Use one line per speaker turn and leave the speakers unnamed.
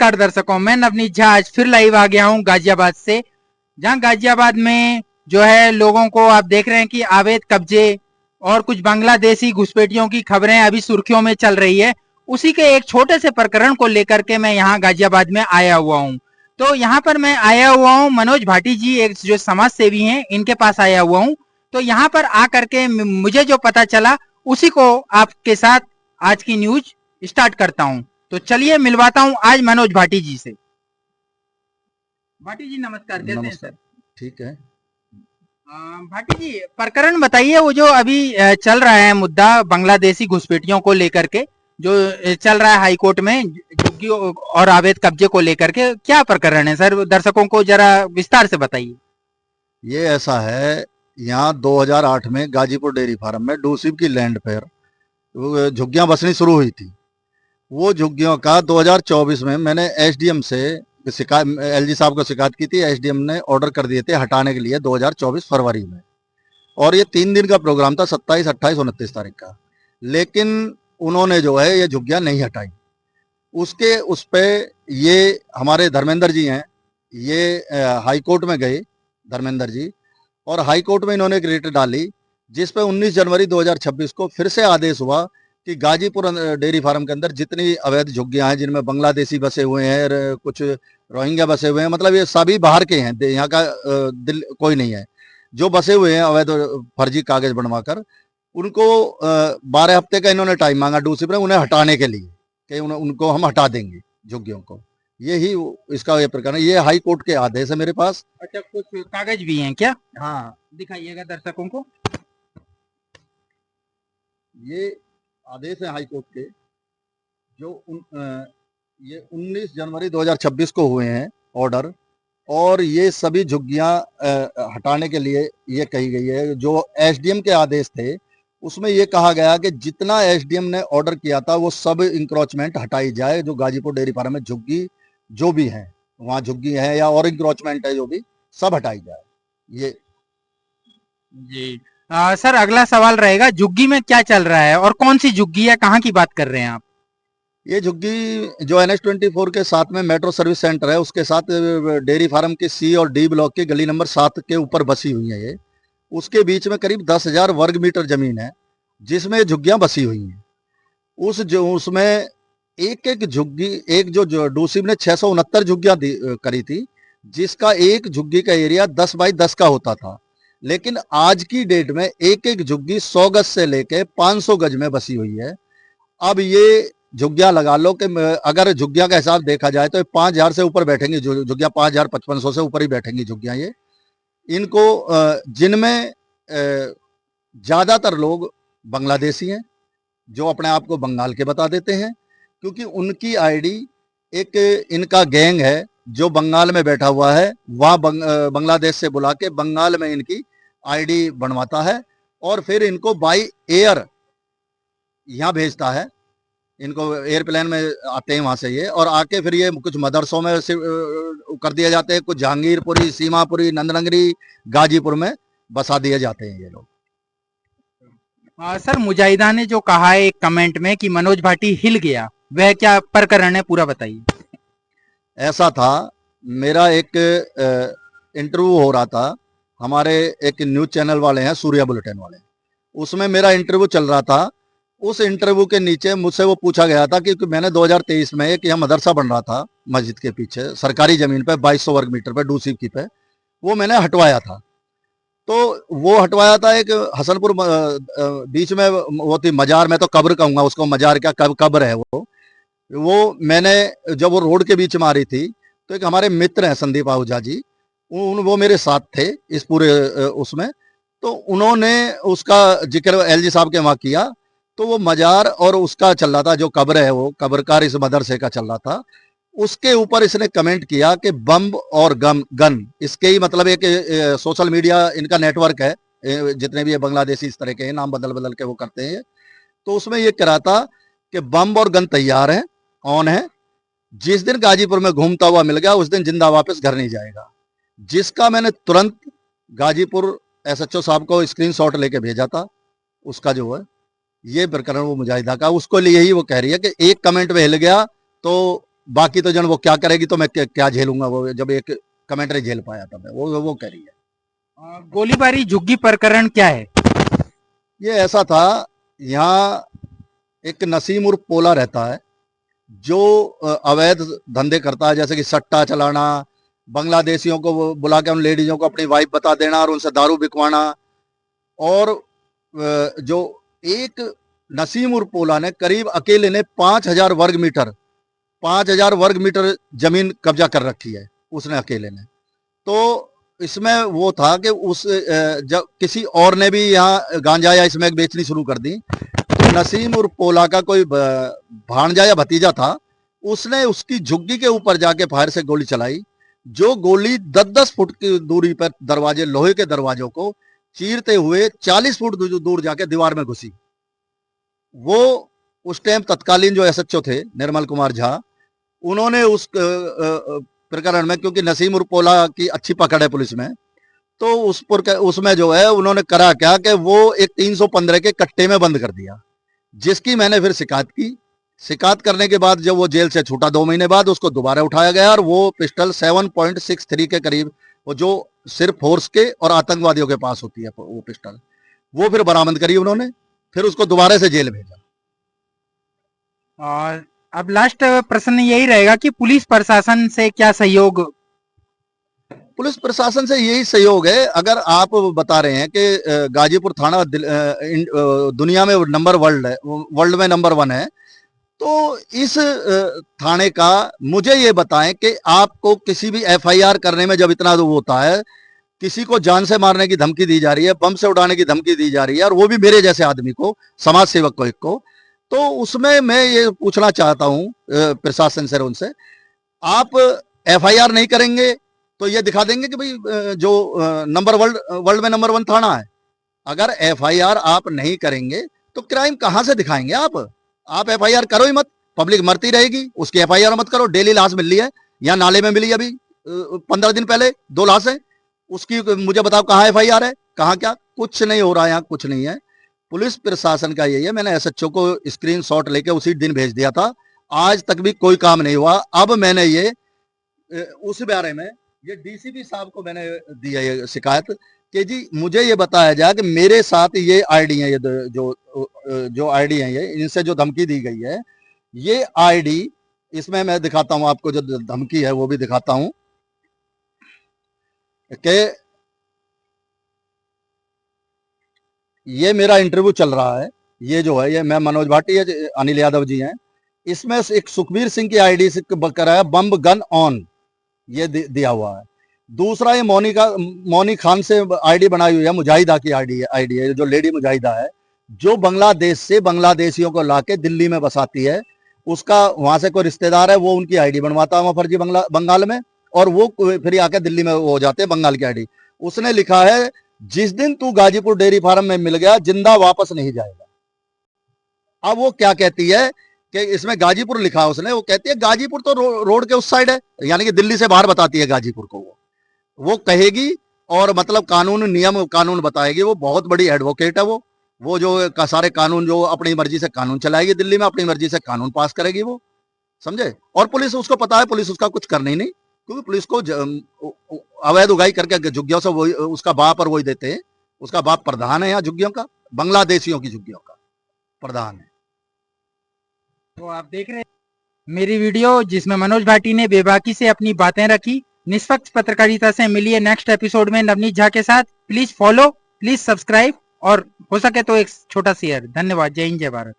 नमस्कार दर्शकों, मैं नवनीत झा आज फिर लाइव आ गया हूं गाजियाबाद से, जहां गाजियाबाद में जो है लोगों को आप देख रहे हैं कि अवैध कब्जे और कुछ बांग्लादेशी घुसपैठियों की खबरें अभी सुर्खियों में चल रही है। उसी के एक छोटे से प्रकरण को लेकर के मैं यहाँ गाजियाबाद में आया हुआ हूँ। तो यहाँ पर मैं आया हुआ हूँ, मनोज भाटी जी एक जो समाज सेवी हैं इनके पास आया हुआ हूँ। तो यहाँ पर आकर के मुझे जो पता चला उसी को आपके साथ आज की न्यूज स्टार्ट करता हूँ। तो चलिए मिलवाता हूँ आज मनोज भाटी जी से। भाटी जी नमस्कार, कैसे हैं सर?
ठीक है।
भाटी जी प्रकरण बताइए, वो जो अभी चल रहा है मुद्दा बांग्लादेशी घुसपैठियों को लेकर के जो चल रहा है हाई कोर्ट में झुग्गी और अवैध कब्जे को लेकर के, क्या प्रकरण है सर? दर्शकों को जरा विस्तार से बताइए।
ये ऐसा है, यहाँ 2008 में गाजीपुर डेयरी फार्म में डूसिब की लैंड पर झुग्गियां बसनी शुरू हुई थी। वो झुग्गियों का 2024 में मैंने एसडीएम से शिकायत, एलजी साहब को शिकायत की थी। एसडीएम ने ऑर्डर कर दिए थे हटाने के लिए 2024 फरवरी में, और ये 3 दिन का प्रोग्राम था, 27, 28, 29 तारीख का। लेकिन उन्होंने जो है ये झुग्गियां नहीं हटाई। उस पे ये हमारे धर्मेंद्र जी हैं, ये हाई कोर्ट में गए धर्मेंद्र जी, और हाई कोर्ट में इन्होंने एक रिट डाली जिस पे 19 जनवरी 2026 को फिर से आदेश हुआ कि गाजीपुर डेयरी फार्म के अंदर जितनी अवैध झुग्गियां हैं जिनमें बांग्लादेशी बसे हुए हैं और कुछ रोहिंग्या बसे हुए हैं, मतलब ये सभी बाहर के हैं, यहाँ का दिल कोई नहीं है, जो बसे हुए हैं अवैध फर्जी कागज बनवाकर, उनको 12 हफ्ते का इन्होंने टाइम मांगा डूसिब ने उन्हें हटाने के लिए कि उनको हम हटा देंगे झुग्गियों को। यही इसका ये प्रकरण है। ये हाई कोर्ट के आदेश है मेरे पास।
अच्छा, कुछ कागज भी हैं क्या? हाँ, दिखाइएगा दर्शकों को।
ये आदेश है हाई कोर्ट के जो ये 19 जनवरी 2026 को हुए हैं ऑर्डर, और ये सभी झुग्गियां हटाने के लिए ये कही गई है। जो एसडीएम के आदेश थे उसमें ये कहा गया कि जितना एसडीएम ने ऑर्डर किया था वो सब इंक्रोचमेंट हटाई जाए, जो गाजीपुर डेयरी फार्म में झुग्गी जो भी है, वहां झुग्गी है या और इंक्रोचमेंट है जो भी, सब हटाई जाए। ये
जी सर, अगला सवाल रहेगा, झुग्गी में क्या चल रहा है और कौन सी झुग्गी है, कहाँ की बात कर रहे हैं आप?
ये झुग्गी जो NH24 के साथ में मेट्रो सर्विस सेंटर है उसके साथ डेयरी फार्म के सी और डी ब्लॉक के गली नंबर 7 के ऊपर बसी हुई है। ये उसके बीच में करीब 10,000 वर्ग मीटर जमीन है जिसमें झुग्गियां बसी हुई हैं। उसमें एक एक झुग्गी, एक जो डूसिब ने 669 झुग्गियां करी थी, जिसका एक झुग्गी का एरिया 10 बाई 10 का होता था। लेकिन आज की डेट में एक एक झुग्गी 100 गज से लेके 500 गज में बसी हुई है। अब ये झुग्गियां लगा लो कि अगर झुग्गियां का हिसाब देखा जाए तो 5,000 से ऊपर बैठेंगी झुग्गियां, 5,500 से ऊपर ही बैठेंगी झुग्गियां ये। इनको जिनमें ज्यादातर लोग बांग्लादेशी हैं जो अपने आप को बंगाल के बता देते हैं, क्योंकि उनकी आईडी, एक इनका गैंग है जो बंगाल में बैठा हुआ है, वहाँ बांग्लादेश से बुला के बंगाल में इनकी आईडी बनवाता है और फिर इनको बाई एयर यहाँ भेजता है। इनको एयरप्लेन में आते हैं वहां से ये, और आके फिर ये कुछ मदरसों में कर दिए जाते हैं, कुछ जहांगीरपुरी, सीमापुरी, नंदनगरी, गाजीपुर में बसा दिए जाते हैं ये लोग।
सर, मुजाहिदा ने जो कहा है एक कमेंट में कि मनोज भाटी हिल गया, वह क्या प्रकरण है, पूरा बताइए।
ऐसा था, मेरा एक इंटरव्यू हो रहा था, हमारे एक न्यूज चैनल वाले हैं सूर्या बुलेटिन वाले, उसमें मेरा इंटरव्यू चल रहा था। उस इंटरव्यू के नीचे मुझसे वो पूछा गया था कि मैंने 2023 में एक यहाँ मदरसा बन रहा था मस्जिद के पीछे सरकारी जमीन पे 2200 वर्ग मीटर पे डूसिब की पे, वो मैंने हटवाया था। तो वो हटवाया था एक हसनपुर बीच में वो थी मजार, में तो कब्र कहूंगा उसको, मजार क्या कब्र है वो मैंने जब वो रोड के बीच में आ रही थी तो एक हमारे मित्र हैं संदीप आहूजा जी, वो मेरे साथ थे इस पूरे उसमें, तो उन्होंने उसका जिक्र एलजी साहब के वहां किया। तो वो मजार और उसका चल रहा था, जो कब्र है वो कब्रकार इस मदरसे का चल रहा था, उसके ऊपर इसने कमेंट किया कि बम और गन इसके ही, मतलब एक सोशल मीडिया इनका नेटवर्क है, जितने भी ये बांग्लादेशी इस तरह के नाम बदल बदल के वो करते हैं। तो उसमें ये करा था कि बम और गन तैयार है, ऑन है, जिस दिन गाजीपुर में घूमता हुआ मिल गया उस दिन जिंदा वापस घर नहीं जाएगा। जिसका मैंने तुरंत गाजीपुर SHO साहब को स्क्रीनशॉट लेके भेजा था, उसका जो है ये प्रकरण वो मुजाहिदा का, उसको लिए ही वो कह रही है कि एक कमेंट में हिल गया तो बाकी तो जन वो क्या करेगी, तो मैं क्या झेलूंगा, वो जब एक कमेंट्री झेल पाया था मैं, वो कह रही है।
गोलीबारी झुग्गी प्रकरण क्या है?
ये ऐसा था, यहाँ एक नसीम उर्फ पोला रहता है जो अवैध धंधे करता है, जैसे कि सट्टा चलाना, बांग्लादेशियों को बुला के उन लेडीजों को अपनी वाइफ बता देना और उनसे दारू बिकवाना। और जो एक नसीम उर्फ पोला ने करीब अकेले ने 5,000 वर्ग मीटर जमीन कब्जा कर रखी है उसने अकेले ने। तो इसमें वो था कि जब किसी और ने भी यहाँ गांजा या स्मैक बेचनी शुरू कर दी, तो नसीम उर्फ पोला का कोई भांजा या भतीजा था, उसने उसकी झुग्गी के ऊपर जाके फायर से गोली चलाई, जो गोली 10-10 फुट की दूरी पर दरवाजे, लोहे के दरवाजों को चीरते हुए 40 फुट दूर जाके दीवार में घुसी। वो उस टाइम तत्कालीन जो एसएचओ थे निर्मल कुमार झा, उन्होंने उस प्रकरण में, क्योंकि नसीम उर्फ पोला की अच्छी पकड़ है पुलिस में, तो उसमें जो है उन्होंने करा क्या कि वो एक 315 के कट्टे में बंद कर दिया, जिसकी मैंने फिर शिकायत की। शिकायत करने के बाद जब वो जेल से छूटा 2 महीने बाद, उसको दोबारा उठाया गया और वो पिस्टल 7.63 के करीब, वो जो सिर्फ फोर्स के और आतंकवादियों के पास होती है वो पिस्टल, वो फिर बरामद करी उन्होंने, फिर उसको दोबारा से जेल भेजा।
और अब लास्ट प्रश्न यही रहेगा कि पुलिस प्रशासन से क्या सहयोग?
पुलिस प्रशासन से यही सहयोग है। अगर आप बता रहे हैं कि गाजीपुर थाना दुनिया में वर्ल्ड में नंबर 1 है, तो इस थाने का मुझे ये बताएं कि आपको किसी भी एफआईआर करने में जब इतना वो होता है, किसी को जान से मारने की धमकी दी जा रही है, बम से उड़ाने की धमकी दी जा रही है, और वो भी मेरे जैसे आदमी को, समाज सेवक को, एक को, तो उसमें मैं ये पूछना चाहता हूं प्रशासन से, उनसे, आप एफआईआर नहीं करेंगे तो ये दिखा देंगे कि भाई जो वर्ल्ड में नंबर 1 थाना है, अगर एफआईआर आप नहीं करेंगे तो क्राइम कहां से दिखाएंगे आप एफआईआर करो ही मत, पब्लिक मरती रहेगी, उसकी एफआईआर मत करो। डेली लाश मिल रही है, यहाँ नाले में मिली अभी 15 दिन पहले 2 लाशें, उसकी मुझे बताओ कहाँ एफआईआर है, कहाँ क्या? कुछ नहीं हो रहा है, यहाँ कुछ नहीं है। पुलिस प्रशासन का यही है। मैंने एसएचओ को स्क्रीनशॉट लेके उसी दिन भेज दिया था, आज तक भी कोई काम नहीं हुआ। अब मैंने ये उस बारे में ये डीसीपी साहब को मैंने दी है ये शिकायत कि जी मुझे ये बताया जाए कि मेरे साथ ये आईडी है, ये जो आईडी है, ये इनसे जो धमकी दी गई है, ये आईडी, इसमें मैं दिखाता हूं आपको, जो धमकी है वो भी दिखाता हूं कि ये मेरा इंटरव्यू चल रहा है, ये जो है, ये मैं मनोज भाटी है, अनिल यादव जी हैं, इसमें एक सुखबीर सिंह की आईडी से करा है बम गन ऑन, ये दिया हुआ है। दूसरा ये मोनी खान से आईडी बनाई हुई है, मुजाहिदा की आईडी है, जो लेडी मुजाहिदा है, जो बांग्लादेश से बांग्लादेशियों को लाके दिल्ली में बसाती है, उसका वहां से कोई रिश्तेदार है, वो उनकी आईडी बनवाता है फर्जी बंगाल में, और वो फिर आके दिल्ली में हो जाते हैं बंगाल की आईडी। उसने लिखा है, जिस दिन तू गाजीपुर डेयरी फार्म में मिल गया, जिंदा वापस नहीं जाएगा। अब वो क्या कहती है कि इसमें गाजीपुर लिखा उसने, वो कहती है गाजीपुर तो रोड के उस साइड है, यानी कि दिल्ली से बाहर बताती है गाजीपुर को, वो कहेगी और मतलब कानून नियम कानून बताएगी। वो बहुत बड़ी एडवोकेट है, वो जो सारे कानून, जो अपनी मर्जी से कानून चलाएगी दिल्ली में, अपनी मर्जी से कानून पास करेगी, वो समझे। और पुलिस, उसको पता है पुलिस उसका कुछ करनी नहीं, क्योंकि पुलिस को अवैध उगाई करके झुग्गियों से वही, उसका बाप और वही देते हैं, उसका बाप प्रधान है यहाँ झुग्गियों का, बांग्लादेशियों की झुग्गियों का प्रधान है।
तो आप देख रहे हैं मेरी वीडियो, जिसमें मनोज भाटी ने बेबाकी से अपनी बातें रखी, निष्पक्ष पत्रकारिता से मिलिए नेक्स्ट एपिसोड में नवनीत झा के साथ। प्लीज फॉलो, प्लीज सब्सक्राइब, और हो सके तो एक छोटा शेयर। धन्यवाद। जय हिंद, जय भारत।